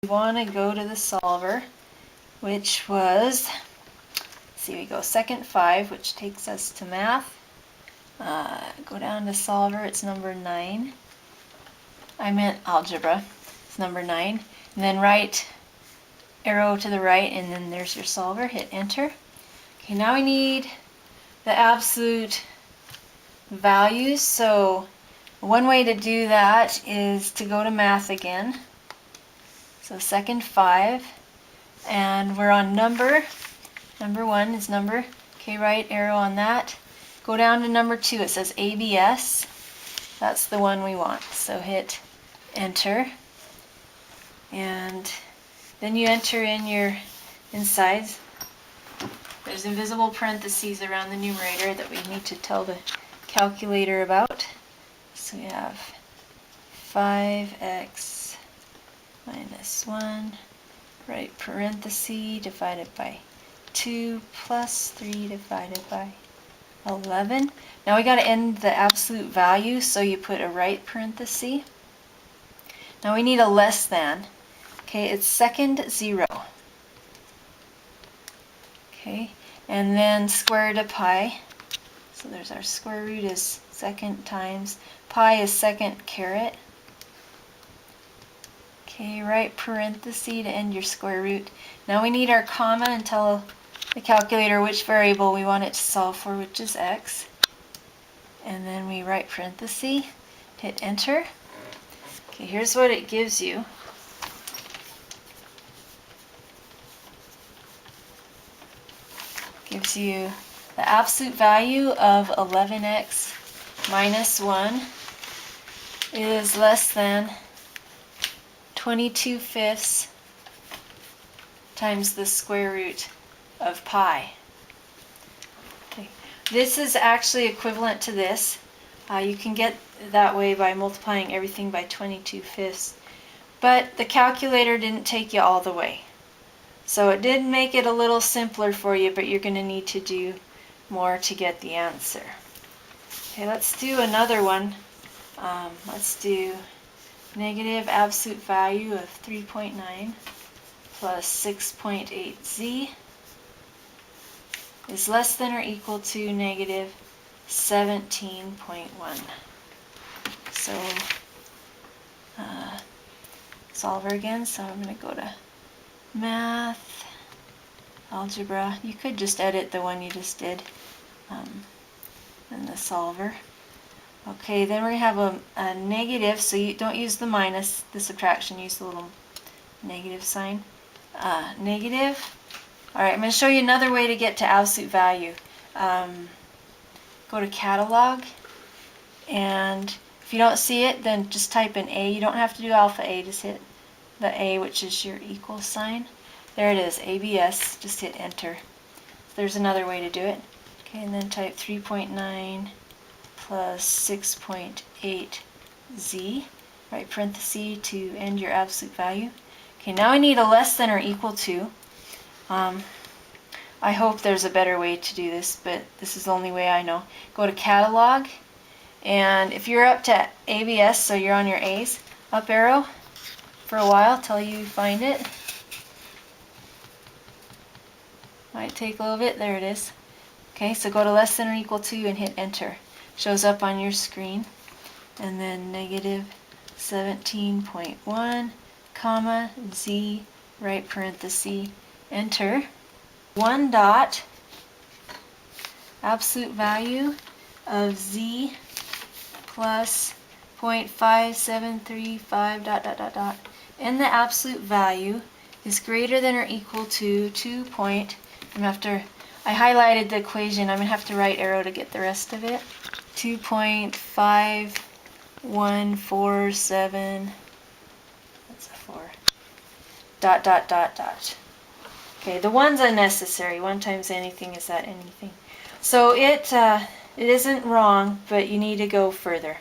We want to go to the solver, which was, see, we go second 5, which takes us to math. Go down to solver, it's number 9. I meant algebra, it's number 9. And then right arrow to the right, and then there's your solver. Hit enter. Okay, now we need the absolute values. So one way to do that is to go to math again. So second 5, and we're on number. Number 1 is number. Okay, right arrow on that. Go down to number 2. It says ABS. That's the one we want. So hit enter. And then you enter in your insides. There's invisible parentheses around the numerator that we need to tell the calculator about. So we have 5x minus 1, right parenthesis, divided by 2 plus 3 divided by 11. Now we got to end the absolute value, so you put a right parenthesis. Now we need a less than. Okay, it's second 0. Okay, and then square root of pi. So there's our square root is second times pi is second caret. Okay, right parenthesis to end your square root. Now we need our comma and tell the calculator which variable we want it to solve for, which is x. And then we right parenthesis, hit enter. Okay, here's what it gives you. Gives you the absolute value of 11x minus 1 is less than 22/5 times the square root of pi. Okay. This is actually equivalent to this. You can get that way by multiplying everything by 22/5, but the calculator didn't take you all the way. So it did make it a little simpler for you, but you're going to need to do more to get the answer. Okay, let's do another one. Let's do negative absolute value of 3.9 plus 6.8z is less than or equal to negative 17.1. So solver again, so I'm going to go to math, algebra. You could just edit the one you just did in the solver. Okay, then we have a negative, so you don't use the minus, the subtraction, use the little negative sign. Negative. Alright, I'm going to show you another way to get to absolute value. Go to catalog, and if you don't see it, then just type in A. You don't have to do alpha A, just hit the A, which is your equal sign. There it is, ABS, just hit enter. There's another way to do it. Okay, and then type 3.9 plus 6.8z, right parenthesis to end your absolute value. Okay, now I need a less than or equal to. I hope there's a better way to do this, but this is the only way I know. Go to catalog, and if you're up to ABS, so you're on your A's, up arrow for a while till you find it. Might take a little bit. There it is. Okay, so go to less than or equal to and hit enter. Shows up on your screen. And then negative 17.1, comma, z, right parenthesis, enter. 1 dot, absolute value of z plus 0.5735 dot dot dot dot, and the absolute value is greater than or equal to 2 point, I highlighted the equation, I'm going to have to right arrow to get the rest of it, 2.5147, that's a 4, dot dot dot dot. Okay, the 1's unnecessary. 1 times anything is that anything. So it isn't wrong, but you need to go further.